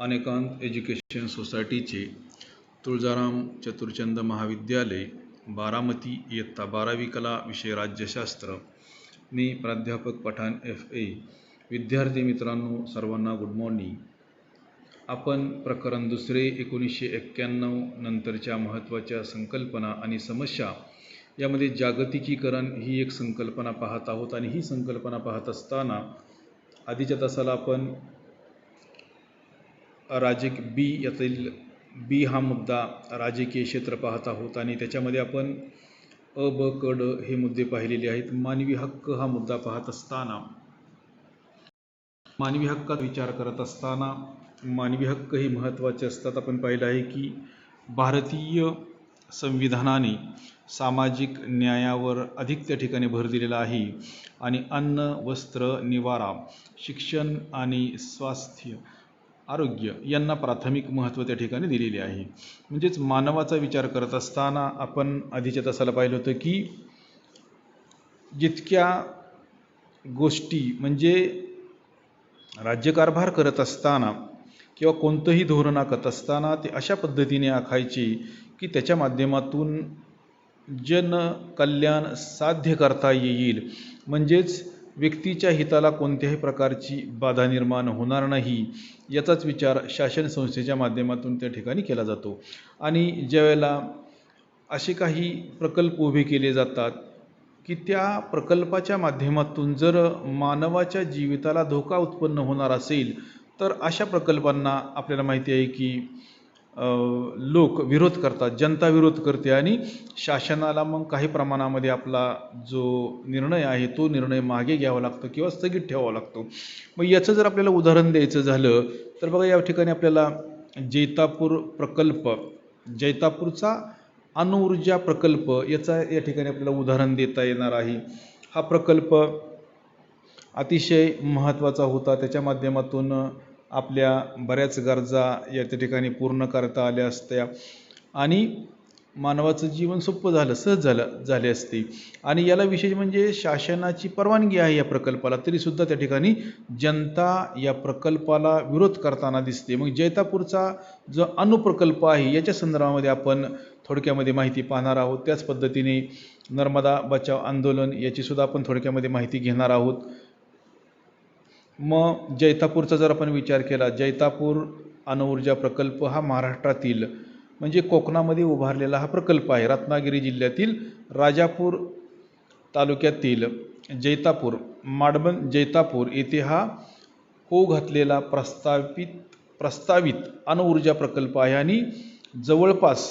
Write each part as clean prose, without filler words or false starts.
अनेकांत education सोसायटीचे तुळजाराम चतुरचंद महाविद्यालय बारामती इयत्ता 12वी कला विषय राज्यशास्त्र. मी प्राध्यापक पठाण FA. विद्यार्थी मित्रांनो सर्वांना गुड मॉर्निंग. आपण प्रकरण दुसरे 1991 नंतरच्या महत्त्वाच्या संकल्पना आणि समस्या यामध्ये जागतिकीकरण ही एक संकल्पना पाहत आहोत. आणि ही संकल्पना पाहत असताना आधीच्या तासाला आपण राजक यातील बी हा मुद्दा राजकीय क्षेत्र पाहत आहोत आणि त्याच्यामध्ये आपण ब क ड हे मुद्दे पाहिलेले आहेत. मानवी हक्क हा मुद्दा पाहत असताना मानवी हक्काचा विचार करत असताना मानवी हक्क हे महत्त्वाचे असतात. आपण पाहिलं आहे की भारतीय संविधानाने सामाजिक न्यायावर अधिक त्या ठिकाणी भर दिलेला आहे आणि अन्न, वस्त्र, निवारा, शिक्षण आणि स्वास्थ्य, आरोग्य यांना प्राथमिक महत्त्व त्या ठिकाणी दिलेले आहे. म्हणजेच मानवाचा विचार करत असताना आपण आधीच्या तासाला पाहिलं होतं की जितक्या गोष्टी म्हणजे राज्यकारभार करत असताना किंवा कोणतंही धोरण आखत असताना ते अशा पद्धतीने आखायचे की त्याच्या माध्यमातून जनकल्याण साध्य करता येईल. म्हणजेच व्यक्तीच्या हिताला कोणत्याही प्रकारची बाधा निर्माण होणार नाही याचाच विचार शासन संस्थेच्या माध्यमातून त्या ठिकाणी केला जातो. आणि ज्यावेळेला असे काही प्रकल्प उभे केले जातात की त्या प्रकल्पाच्या माध्यमातून जर मानवाच्या जीविताला धोका उत्पन्न होणार असेल तर अशा प्रकल्पांना आपल्याला माहिती आहे की लोक विरोध करतात, जनता विरोध करते आणि शासनाला मग काही प्रमाणामध्ये आपला जो निर्णय आहे तो निर्णय मागे घ्यावा लागतो किंवा स्थगित ठेवावा लागतो. मग याचं जर आपल्याला उदाहरण द्यायचं झालं तर बघा या ठिकाणी आपल्याला जैतापूर प्रकल्प, जैतापूरचा अणुऊर्जा प्रकल्प याचा या ठिकाणी आपल्याला उदाहरण देता येणार आहे. हा प्रकल्प अतिशय महत्त्वाचा होता. त्याच्या माध्यमातून आपल्या बऱ्याच गरजा या त्या ठिकाणी पूर्ण करता आल्या असत्या आणि मानवाचं जीवन सोपं झालं, सहज झाले असते. आणि याला विशेष म्हणजे शासनाची परवानगी आहे या प्रकल्पाला, तरीसुद्धा त्या ठिकाणी जनता या प्रकल्पाला विरोध करताना दिसते. मग जैतापूरचा जो अणुप्रकल्प आहे याच्या संदर्भामध्ये आपण थोडक्यामध्ये माहिती पाहणार आहोत. त्याच पद्धतीने नर्मदा बचाव आंदोलन याचीसुद्धा आपण थोडक्यामध्ये माहिती घेणार आहोत. मग जैतापूरचा जर आपण विचार केला, जैतापूर अणुऊर्जा प्रकल्प हा महाराष्ट्रातील म्हणजे कोकणामध्ये उभारलेला हा प्रकल्प आहे. रत्नागिरी जिल्ह्यातील राजापूर तालुक्यातील जैतापूर, माडबन जैतापूर येथे हा होऊ घातलेला प्रस्तावित अणुऊर्जा प्रकल्प आहे आणि जवळपास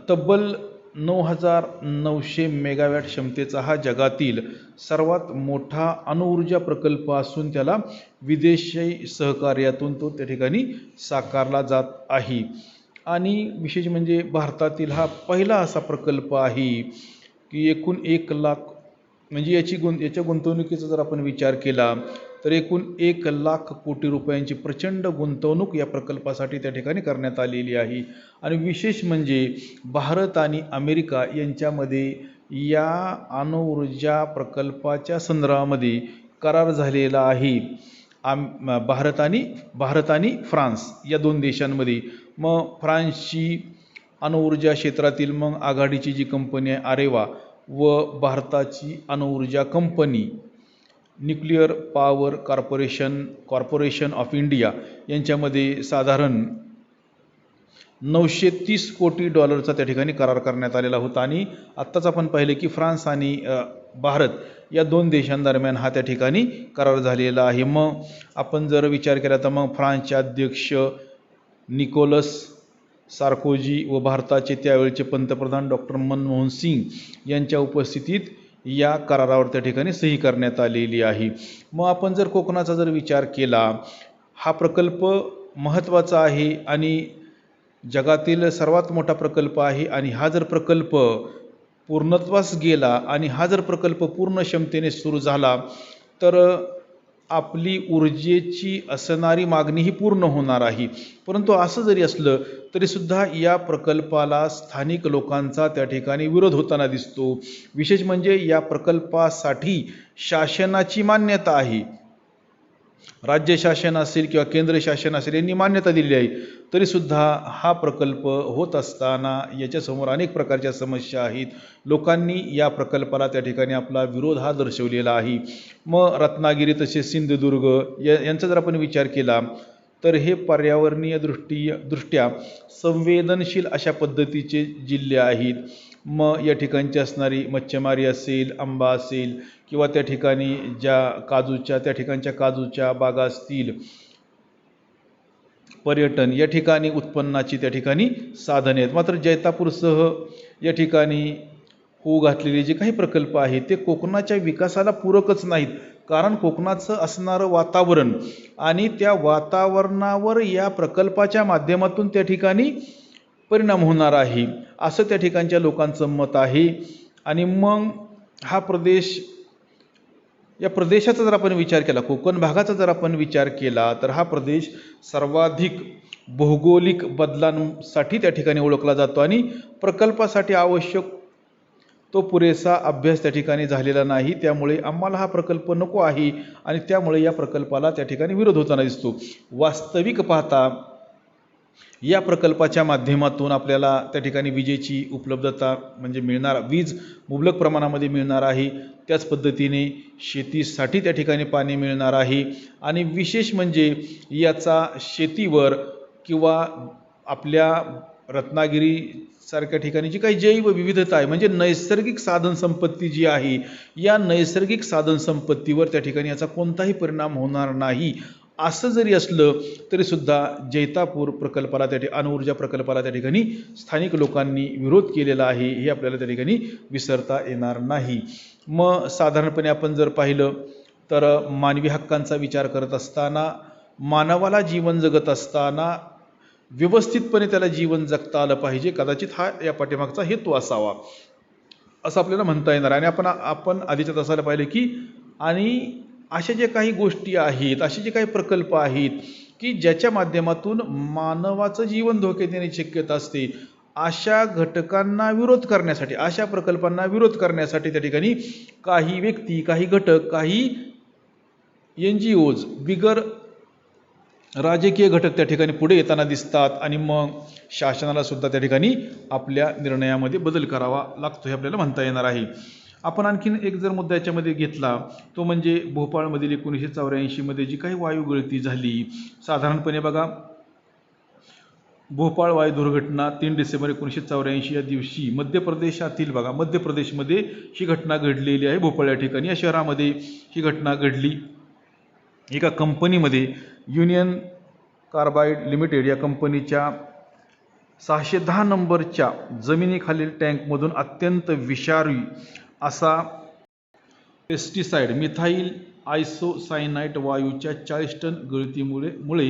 तब्बल 9,900 मेगावॅट क्षमतेचा हा जगातील सर्वात मोठा अणुऊर्जा प्रकल्प असून त्याला विदेशी सहकार्यातून तो त्या ठिकाणी साकारला जात आहे. आणि विशेष म्हणजे भारतातील हा पहिला असा प्रकल्प आहे की एकूण 1 लाख म्हणजे याच्या गुंतवणुकीचा जर आपण विचार केला तर एकूण 1 लाख कोटी रुपयांची प्रचंड गुंतवणूक या प्रकल्पासाठी त्या ठिकाणी करण्यात आलेली आहे. आणि विशेष म्हणजे भारत आणि अमेरिका यांच्यामध्ये या अणुऊर्जा प्रकल्पाच्या संदर्भामध्ये करार झालेला आहे. भारत आणि फ्रान्स या 2 देशांमध्ये. मग फ्रान्सची अणुऊर्जा क्षेत्रातील मग आघाडीची जी कंपनी आहे आरेवा व भारताची अणुऊर्जा company nuclear power corporation of India यांच्यामध्ये साधारण $930 कोटी त्या ठिकाणी करार करण्यात आलेला होता. आणि आत्ताच आपण पाहिले की फ्रान्स आणि भारत या 2 देशांदरम्यान हा त्या ठिकाणी करार झालेला आहे. मग आपण जर विचार केला तर मग फ्रान्सचे अध्यक्ष निकोलस सार्कोजी व भारताचे त्यावेळचे पंतप्रधान डॉक्टर मनमोहन सिंग यांच्या उपस्थितीत या करारावर त्या ठिकाणी सही करण्यात आलेली आहे. मग आपण जर कोकणाचा जर विचार केला, हा प्रकल्प महत्त्वाचा आहे आणि जगातील सर्वात मोठा प्रकल्प आहे. आणि हा जर प्रकल्प पूर्णत्वास गेला आणि हा जर प्रकल्प पूर्ण क्षमतेने सुरू झाला तर आपली ऊर्जेची असणारी मागणी ही पूर्ण होणार आहे. परंतु असं जरी असलं तरीसुद्धा या प्रकल्पाला स्थानिक लोकांचा त्या ठिकाणी विरोध होताना दिसतो. विशेष म्हणजे या प्रकल्पासाठी शासनाची मान्यता आहे राज्य शासन असेल किंवा केंद्र शासन असेल यांनी मान्यता दिलेली आहे, तरीसुद्धा हा प्रकल्प होत असताना याच्यासमोर अनेक प्रकारच्या समस्या आहेत. लोकांनी या प्रकल्पाला त्या ठिकाणी आपला विरोध हा दर्शवलेला आहे. मग रत्नागिरी तसेच सिंधुदुर्ग यांचा जर आपण विचार केला तर हे पर्यावरणीय दृष्ट्या संवेदनशील अशा पद्धतीचे जिल्हे आहेत. मग या ठिकाणची असणारी मच्छीमारी असेल, आंबा असेल किंवा त्या ठिकाणी त्या ठिकाणच्या काजूच्या बागा असतील, पर्यटन या ठिकाणी उत्पन्नाची त्या ठिकाणी साधने आहेत. मात्र जैतापूरसह या ठिकाणी होऊ घातलेले जे काही प्रकल्प आहेत ते कोकणाच्या विकासाला पूरकच नाहीत. कारण कोकणाचं असणारं वातावरण आणि त्या वातावरणावर या प्रकल्पाच्या माध्यमातून त्या ठिकाणी परिणाम होणार आहे असं त्या ठिकाणच्या लोकांचं मत आहे. आणि मग या प्रदेशाचा जर आपण विचार केला, कोकण भागाचा जर आपण विचार केला तर हा प्रदेश सर्वाधिक भौगोलिक बदलांसाठी त्या ठिकाणी ओळखला जातो आणि प्रकल्पासाठी आवश्यक तो पुरेसा अभ्यास त्या ठिकाणी झालेला नाही. त्यामुळे आम्हाला हा प्रकल्प नको आहे आणि त्यामुळे या प्रकल्पाला त्या ठिकाणी विरोध होताना दिसतो. वास्तविक पाहता या प्रकल्पाच्या माध्यमातून आपल्याला त्या ठिकाणी विजेची उपलब्धता म्हणजे वीज मुबलक प्रमाणामध्ये मिळणार आहे. त्याच पद्धतीने शेतीसाठी त्या ठिकाणी पाणी मिळणार आहे आणि विशेष म्हणजे याचा शेतीवर किंवा आपल्या रत्नागिरी सारख्या ठिकाणी जी काही जैव विविधता आहे म्हणजे नैसर्गिक साधनसंपत्ती जी आहे या नैसर्गिक साधनसंपत्तीवर त्या ठिकाणी याचा कोणताही परिणाम होणार नाही. असं जरी असलं तरीसुद्धा जैतापूर प्रकल्पाला अणुऊर्जा प्रकल्पाला त्या ठिकाणी स्थानिक लोकांनी विरोध केलेला आहे हे आपल्याला त्या ठिकाणी विसरता येणार नाही. मग साधारणपणे आपण जर पाहिलं तर मानवी हक्कांचा विचार करत असताना मानवाला जीवन जगत असताना व्यवस्थितपणे त्याला जीवन जगता आलं पाहिजे. कदाचित हा या पाठीमागचा हेतू असावा असं आपल्याला म्हणता येणार. आणि आपण आधीच्यात असायला पाहिजे की आणि अशा जे काही गोष्टी आहेत, असे जे काही प्रकल्प आहेत की ज्याच्या माध्यमातून मानवाचं जीवन धोक्यात येण्याची शक्यता असते, अशा घटकांना विरोध करण्यासाठी, अशा प्रकल्पांना विरोध करण्यासाठी त्या ठिकाणी काही व्यक्ती, काही घटक, काही NGOज, बिगर राजकीय घटक त्या ठिकाणी पुढे येताना दिसतात आणि मग शासनाला सुद्धा त्या ठिकाणी आपल्या निर्णयामध्ये बदल करावा लागतो हे आपल्याला म्हणता येणार आहे. आपण आणखीन एक जर मुद्दा याच्यामध्ये घेतला तो म्हणजे भोपाळमधील 1984 मध्ये जी काही वायू गळती झाली. साधारणपणे बघा, भोपाळ वायू दुर्घटना 3 डिसेंबर 1984 या दिवशी मध्य प्रदेशातील मध्य प्रदेशमध्ये ही घटना घडलेली आहे. भोपाळ या ठिकाणी या शहरामध्ये ही घटना घडली. एका कंपनीमध्ये युनियन कार्बाइड लिमिटेड या कंपनीच्या 610 नंबरच्या जमिनीखालील टँकमधून अत्यंत विषारी असा पेस्टिसाइड मिथाइल आयसोसायनाइट वायूच्या 40 टन गळतीमुळे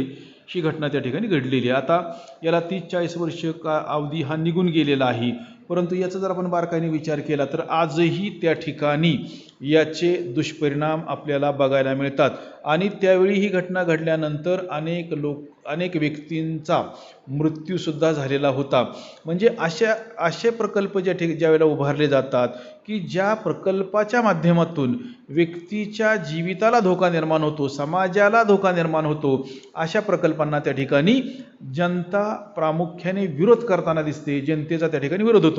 ही घटना त्या ठिकाणी घडलेली आहे. आता याला 30-40 वर्ष अवधी हा निघून गेलेला आहे. परंतु याचा जर आपण बारकाईने विचार केला तर आजही त्या ठिकाणी याचे दुष्परिणाम आपल्याला बघायला मिळतात. आणि त्यावेळी ही घटना घडल्यानंतर अनेक व्यक्तींचा मृत्यूसुद्धा झालेला होता. म्हणजे असे प्रकल्प ज्यावेळेला उभारले जातात की ज्या प्रकल्पाच्या माध्यमातून व्यक्तीच्या जीविताला धोका निर्माण होतो, समाजाला धोका निर्माण होतो, अशा प्रकल्पांना त्या ठिकाणी जनता प्रामुख्याने विरोध करताना दिसते. जनतेचा त्या ठिकाणी विरोध होतो.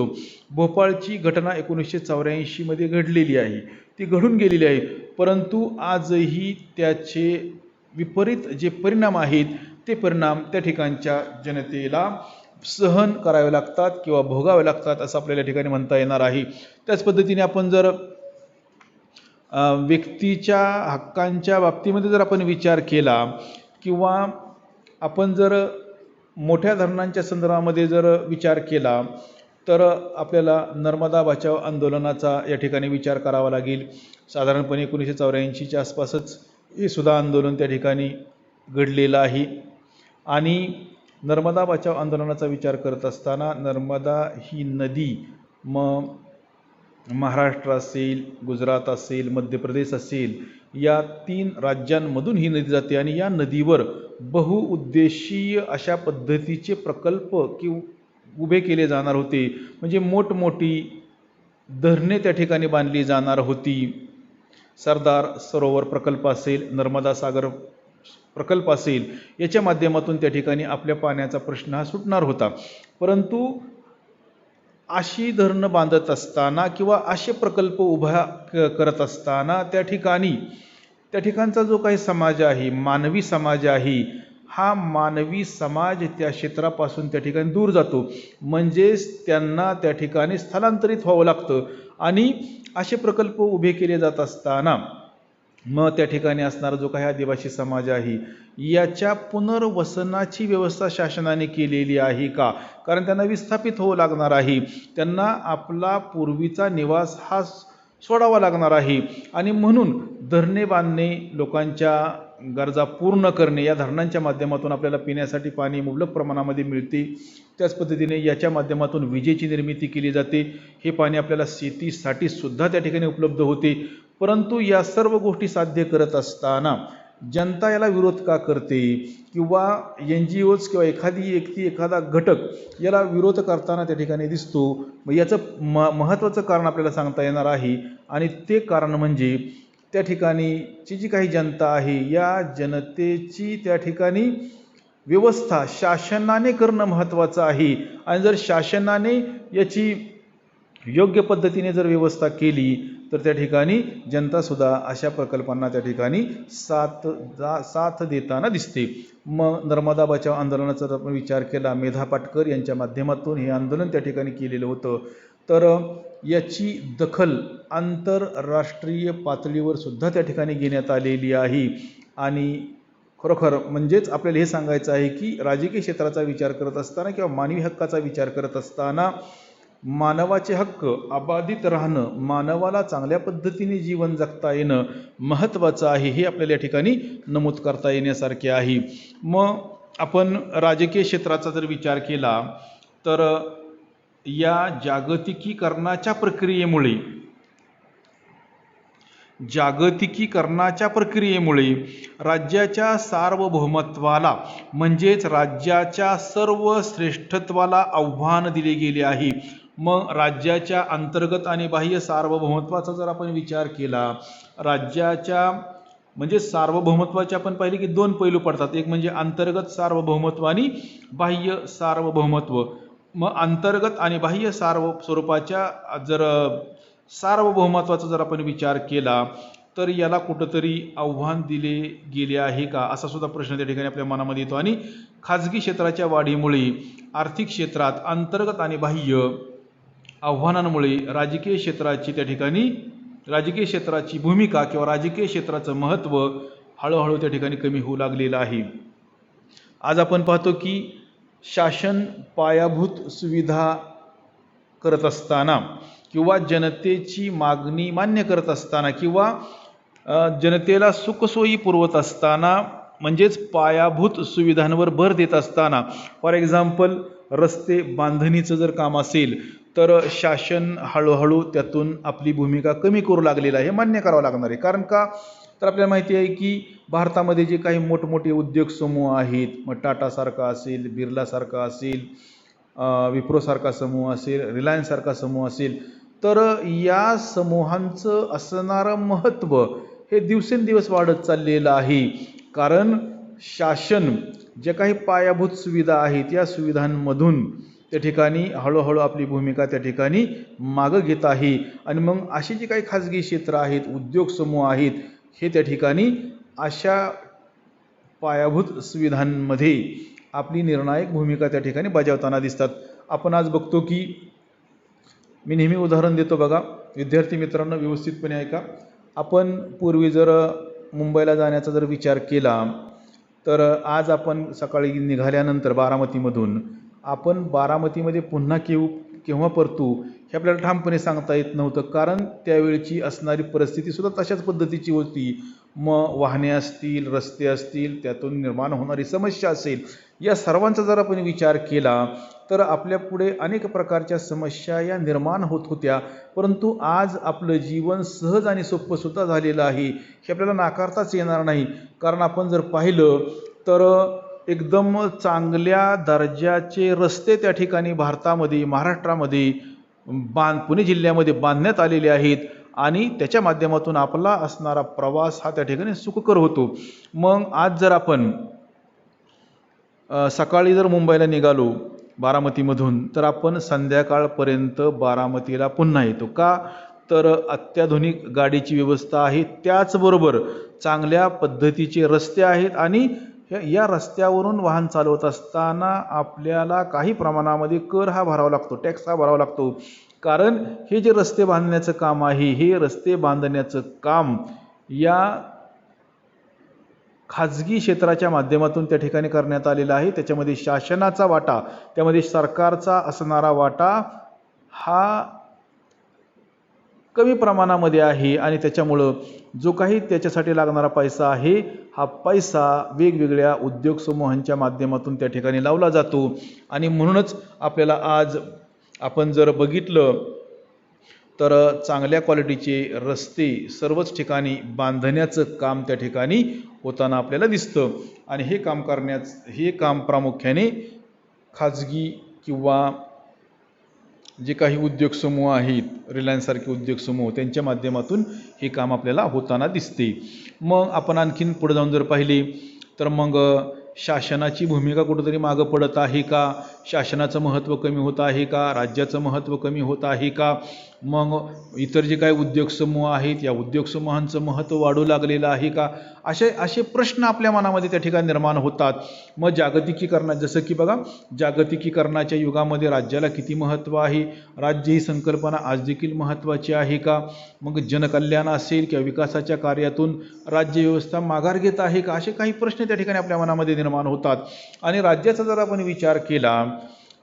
भोपाळची घटना 1984 मध्ये घडलेली आहे, ती घडून गेलेली आहे. परंतु आजही त्याचे विपरीत जे परिणाम आहेत ते परिणाम त्या ठिकाणच्या जनतेला सहन करावे लागतात किंवा भोगावे लागतात असं आपल्याला ठिकाणी म्हणता येणार आहे. त्याच पद्धतीने आपण जर व्यक्तीच्या हक्कांच्या बाबतीमध्ये जर आपण विचार केला किंवा आपण जर मोठ्या धरणांच्या संदर्भामध्ये जर विचार केला तर आपल्याला नर्मदा बचाव आंदोलनाचा या ठिकाणी विचार करावा लागेल. साधारणपणे 1984च्या आसपासच हे सुद्धा आंदोलन त्या ठिकाणी घडलेलं आहे. आणि नर्मदा बचाव आंदोलनाचा विचार करत असताना नर्मदा ही नदी महाराष्ट्र असेल, गुजरात असेल, मध्य प्रदेश असेल या 3 राज्यांमधून ही नदी जाते आणि या नदीवर बहुउद्देशीय अशा पद्धतीचे प्रकल्प उभे केले जाणार होते. म्हणजे मोठमोठी धरणे त्या ठिकाणी बांधली जाणार होती. सरदार सरोवर प्रकल्प असेल, नर्मदा सागर प्रकल्प असेल याच्या माध्यमातून त्या ठिकाणी आपल्या पाण्याचा प्रश्न हा सुटणार होता. परंतु अशी धरणं बांधत असताना किंवा असे प्रकल्प उभा करत असताना त्या ठिकाणचा जो काही समाज आहे, मानवी समाज आहे, हा मानवी समाज त्या क्षेत्रापासून त्या ठिकाणी दूर जातो. म्हणजेच त्यांना त्या ठिकाणी स्थलांतरित व्हावं लागतं. आणि असे प्रकल्प उभे केले जात असताना मग त्या ठिकाणी असणारा जो काही आदिवासी समाज आहे याच्या पुनर्वसनाची व्यवस्था शासनाने केलेली आहे का? कारण त्यांना विस्थापित होऊ लागणार आहे. त्यांना आपला पूर्वीचा निवास हा सोडावा लागणार आहे. आणि म्हणून धरणे बांधणे, लोकांच्या गरजा पूर्ण करणे, या धरणांच्या माध्यमातून आपल्याला पिण्यासाठी पाणी मुबलक प्रमाणामध्ये मिळते. त्याच पद्धतीने याच्या माध्यमातून विजेची निर्मिती केली जाते. हे पाणी आपल्याला शेतीसाठी सुद्धा त्या ठिकाणी उपलब्ध होते. परंतु या सर्व गोष्टी साध्य करत असताना जनता याला विरोध का करते, किंवा NGOज किंवा एखादी व्यक्ती, एखादा घटक याला विरोध करताना त्या ठिकाणी दिसतो. मग याचं महत्त्वाचं कारण आपल्याला सांगता येणार आहे. आणि ते कारण म्हणजे त्या ठिकाणीची जी काही जनता आहे या जनतेची त्या ठिकाणी व्यवस्था शासनाने करणं महत्त्वाचं आहे. आणि जर शासनाने याची योग्य पद्धतीने जर व्यवस्था केली तर त्या ठिकाणी जनतासुद्धा अशा प्रकल्पांना त्या ठिकाणी साथ देताना दिसते. मग नर्मदा बचाव आंदोलनाचा जर आपण विचार केला, मेधा पाटकर यांच्या माध्यमातून हे आंदोलन त्या ठिकाणी केलेलं होतं. तर याची दखल आंतरराष्ट्रीय पातळीवर सुद्धा त्या ठिकाणी घेण्यात आलेली आहे. आणि खरोखर म्हणजेच आपल्याला हे सांगायचं आहे की राजकीय क्षेत्राचा विचार करत असताना किंवा मानवी हक्काचा विचार करत असताना मानवाचे हक्क अबाधित राहणं, मानवाला चांगल्या पद्धतीने जीवन जगता येणं महत्त्वाचं आहे, हे आपल्याला या ठिकाणी नमूद करता येण्यासारखे आहे. मग आपण राजकीय क्षेत्राचा जर विचार केला तर या जागतिकीकरणाच्या प्रक्रियेमुळे राज्याच्या सार्वभौमत्वाला म्हणजेच राज्याच्या सर्व श्रेष्ठत्वाला आव्हान दिले गेले आहे. मग राज्याच्या अंतर्गत आणि बाह्य सार्वभौमत्वाचा जर आपण विचार केला, राज्याच्या म्हणजे सार्वभौमत्वाचे आपण पाहिले की दोन पैलू पडतात. एक म्हणजे अंतर्गत सार्वभौमत्व आणि बाह्य सार्वभौमत्व. मग अंतर्गत आणि बाह्य स्वरूपाच्या जर सार्वभौमत्वाचा जर आपण विचार केला तर याला कुठंतरी आव्हान दिले गेले आहे का, असा सुद्धा प्रश्न त्या ठिकाणी आपल्या मनामध्ये येतो. आणि खाजगी क्षेत्राच्या वाढीमुळे आर्थिक क्षेत्रात अंतर्गत आणि बाह्य आव्हानांमुळे राजकीय क्षेत्राची भूमिका किंवा राजकीय क्षेत्राचं महत्त्व हळूहळू त्या ठिकाणी कमी होऊ लागलेलं आहे. आज आपण पाहतो की शासन पायाभूत सुविधा करत असताना किंवा जनतेची मागणी मान्य करत असताना किंवा जनतेला सुखसोयी पुरवत असताना म्हणजेच पायाभूत सुविधांवर भर देत असताना, फॉर एक्झाम्पल रस्ते बांधणीचं जर काम असेल तर शासन हळूहळू त्यातून आपली भूमिका कमी करू लागलेलं आहे, हे मान्य करावं लागणार आहे. कारण का तर आपल्याला माहिती आहे की भारतामध्ये जे काही मोठमोठे उद्योग समूह आहेत, मग टाटासारखा असेल, बिर्लासारखा असेल, विप्रोसारखा समूह असेल, रिलायन्ससारखा समूह असेल, तर या समूहांचं असणारं महत्त्व हे दिवसेंदिवस वाढत चाललेलं आहे. कारण शासन जे काही पायाभूत सुविधा आहेत या सुविधांमधून त्या ठिकाणी हळूहळू आपली भूमिका त्या ठिकाणी मागं घेत आहे. आणि मग अशी जी काही खाजगी क्षेत्र आहेत, उद्योग समूह आहेत, हे त्या ठिकाणी अशा पायाभूत सुविधांमध्ये आपली निर्णायक भूमिका त्या ठिकाणी बजावताना दिसतात. आपण आज बघतो की मी नेहमी उदाहरण देतो बघा, विद्यार्थी मित्रांनो व्यवस्थितपणे ऐका. आपण पूर्वी जर मुंबईला जाण्याचा जर विचार केला तर आज आपण सकाळी निघाल्यानंतर बारामतीमधून आपण बारामतीमध्ये पुन्हा केव्हा परतू हे आपल्याला ठामपणे सांगता येत नव्हतं. कारण त्यावेळची असणारी परिस्थिती सुद्धा तशाच पद्धतीची होती. मग वाहने असतील, रस्ते असतील, त्यातून निर्माण होणारी समस्या असेल, या सर्वांचा जर आपण विचार केला तर आपल्या पुढे अनेक प्रकारच्या समस्या या निर्माण होत होत्या. परंतु आज आपलं जीवन सहज आणि सोपं सुद्धा झालेलं आहे, हे आपल्याला नाकारताच येणार नाही. कारण आपण जर पाहिलं तर एकदम चांगल्या दर्जाचे रस्ते त्या ठिकाणी भारतामध्ये, महाराष्ट्रामध्ये पुणे जिल्ह्यामध्ये बांधण्यात आलेले आहेत. आणि त्याच्या माध्यमातून आपला असणारा प्रवास हा त्या ठिकाणी सुखकर होतो. मग आज जर आपण सकाळी जर मुंबईला निघालो बारामतीमधून, तर आपण संध्याकाळपर्यंत बारामतीला पुन्हा येतो. का? तर अत्याधुनिक गाडीची व्यवस्था आहे, त्याचबरोबर चांगल्या पद्धतीचे रस्ते आहेत आणि या रस्त्यावरून वाहन चालवत असताना आपल्याला काही प्रमाणामध्ये कर हा भरावा लागतो, टॅक्स हा भरावा लागतो. कारण हे जे रस्ते बांधण्याचं काम आहे, हे रस्ते बांधण्याचं काम या खाजगी क्षेत्राच्या माध्यमातून त्या ठिकाणी करण्यात आलेला आहे. त्याच्यामध्ये शासनाचा वाटा, त्यामध्ये सरकारचा असणारा वाटा हा कमी प्रमाणामध्ये आहे आणि त्याच्यामुळं जो काही त्याच्यासाठी लागणारा पैसा आहे, हा पैसा वेगवेगळ्या उद्योग समूहांच्या माध्यमातून त्या ठिकाणी लावला जातो. आणि म्हणूनच आपल्याला आज आपण जर बघितलं तर चांगल्या क्वालिटीचे रस्ते सर्वच ठिकाणी बांधण्याचं काम त्या ठिकाणी होताना आपल्याला दिसतं. आणि हे काम प्रामुख्याने खाजगी किंवा जे काही उद्योग समूह आहेत, रिलायन्ससारखे उद्योग समूह, त्यांच्या माध्यमातून हे काम आपल्याला होताना दिसते. मग आपण आणखीन पुढे जाऊन जर पाहिले तर मग शासनाची भूमिका कुठेतरी मागं पडत आहे का? शासनाचं महत्त्व कमी होत आहे का? राज्याचं महत्त्व कमी होत आहे का? मग इतर जे काही उद्योग समूह आहेत, या उद्योग समूहांचं महत्त्व वाढू लागलेलं आहे का? असे प्रश्न आपल्या मनामध्ये त्या ठिकाणी निर्माण होतात. मग जसं की बघा, जागतिकीकरणाच्या युगामध्ये राज्याला किती महत्त्व आहे? राज्य ही संकल्पना आज देखील महत्त्वाची आहे का? मग जनकल्याण असेल किंवा विकासाच्या कार्यातून राज्यव्यवस्था माघार घेत आहे का? असे काही प्रश्न त्या ठिकाणी आपल्या मनामध्ये निर्माण होतात. आणि राज्याचा जर आपण विचार केला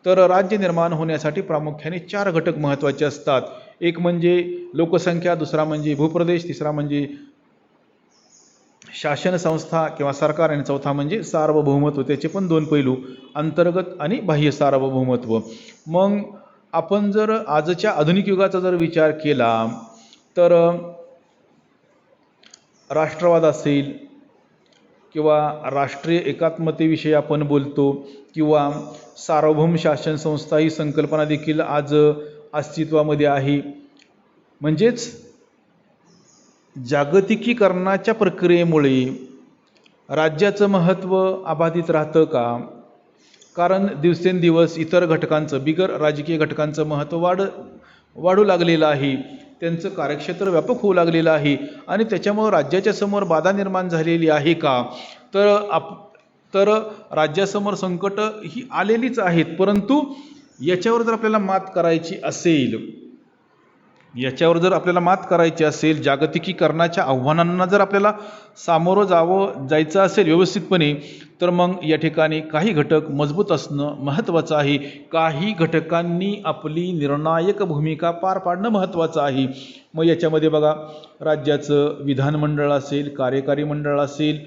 तर राज्य निर्माण होण्यासाठी प्रामुख्याने 4 घटक महत्त्वाचे असतात. एक म्हणजे लोकसंख्या, दुसरा म्हणजे भूप्रदेश, तिसरा म्हणजे शासन संस्था किंवा सरकार आणि चौथा म्हणजे सार्वभौमत्व. त्याचे पण 2 पैलू, अंतर्गत आणि बाह्य सार्वभौमत्व. मग आपण जर आजच्या आधुनिक युगाचा जर विचार केला तर राष्ट्रवाद असेल किंवा राष्ट्रीय एकात्मतेविषयी आपण बोलतो किंवा सार्वभौम शासन संस्था ही संकल्पना देखील आज अस्तित्वामध्ये आहे. म्हणजेच जागतिकीकरणाच्या प्रक्रियेमुळे राज्याचं महत्त्व अबाधित राहतं का? कारण दिवसेंदिवस इतर घटकांचं, बिगर राजकीय घटकांचं महत्त्व वाढू लागलेलं आहे, त्यांचं कार्यक्षेत्र व्यापक होऊ लागलेलं आहे आणि त्याच्यामुळं राज्याच्या समोर बाधा निर्माण झालेली आहे का? तर राज्यासमोर संकट ही आलेलीच आहेत, परंतु याच्यावर जर आपल्याला मात करायची असेल, जागतिकीकरणाच्या आव्हानांना जर आपल्याला सामोरं जायचं असेल व्यवस्थितपणे, तर मग या ठिकाणी काही घटक मजबूत असणं महत्त्वाचं आहे. काही घटकांनी आपली निर्णायक भूमिका पार पाडणं महत्त्वाचं आहे. मग याच्यामध्ये बघा, राज्याचं विधानमंडळ असेल, कार्यकारी मंडळ असेल,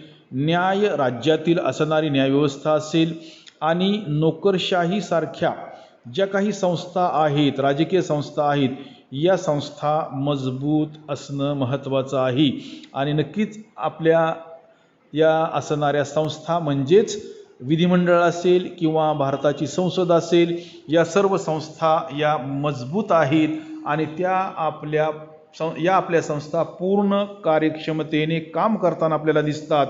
राज्यातील असणारी न्यायव्यवस्था असेल आणि नोकरशाही सारख्या ज्या काही संस्था आहेत, राजकीय संस्था आहेत, या संस्था मजबूत असणं महत्त्वाचं आहे. आणि नक्कीच आपल्या या असणाऱ्या संस्था म्हणजेच विधिमंडळ असेल किंवा भारताची संसद असेल, या सर्व संस्था या मजबूत आहेत आणि या आपल्या संस्था पूर्ण कार्यक्षमतेने काम करताना आपल्याला दिसतात.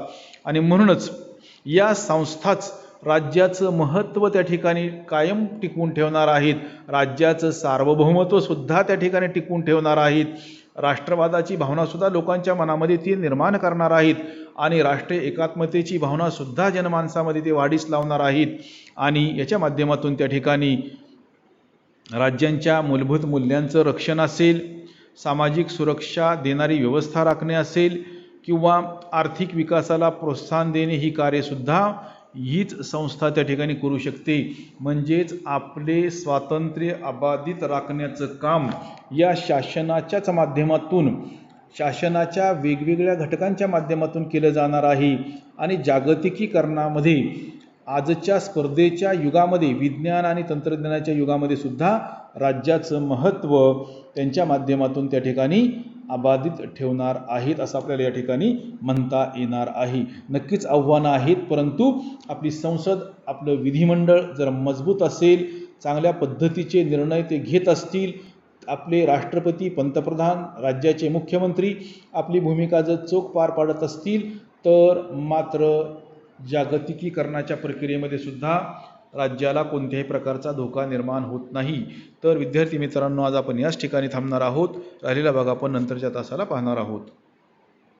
आणि म्हणूनच या संस्थाच राज्याचं महत्त्व त्या ठिकाणी कायम टिकवून ठेवणार आहेत. राज्याचं सार्वभौमत्व सुद्धा त्या ठिकाणी टिकवून ठेवणार आहेत. राष्ट्रवादाची भावनासुद्धा लोकांच्या मनामध्ये ती निर्माण करणार आहेत आणि राष्ट्रीय एकात्मतेची भावनासुद्धा जनमानसामध्ये ते वाढीस लावणार आहेत. आणि याच्या माध्यमातून त्या ठिकाणी राज्यांच्या मूलभूत मूल्यांचं रक्षण असेल, सामाजिक सुरक्षा देणारी व्यवस्था राखणे असेल किंवा आर्थिक विकासाला प्रोत्साहन देणे, ही कार्यसुद्धा हीच संस्था त्या ठिकाणी करू शकते. म्हणजेच आपले स्वातंत्र्य अबाधित राखण्याचं काम या शासनाच्याच माध्यमातून, शासनाच्या वेगवेगळ्या घटकांच्या माध्यमातून केलं जाणार आहे. आणि जागतिकीकरणामध्ये आजच्या स्पर्धेच्या युगामध्ये, विज्ञान आणि तंत्रज्ञानाच्या युगामध्ये सुद्धा राज्याचं महत्त्व त्यांच्या माध्यमातून त्या ठिकाणी अबाधित ठेवणार आहेत, असं आपल्याला या ठिकाणी म्हणता येणार आहे. नक्कीच आव्हानं आहेत, परंतु आपली संसद, आपलं विधिमंडळ जर मजबूत असेल, चांगल्या पद्धतीचे निर्णय ते घेत असतील आपले राष्ट्रपती, पंतप्रधान, राज्याचे मुख्यमंत्री आपली भूमिका जर चोख पार पाडत असतील तर मात्र जागतिकीकरणाच्या प्रक्रियेमध्ये सुद्धा राज्याला कोणत्याही प्रकारचा धोका निर्माण होत नाही. तर विद्यार्थी मित्रांनो, आज आपण याच ठिकाणी थांबणार आहोत. राहिलेला भाग आपण नंतरच्या तासाला पाहणार आहोत.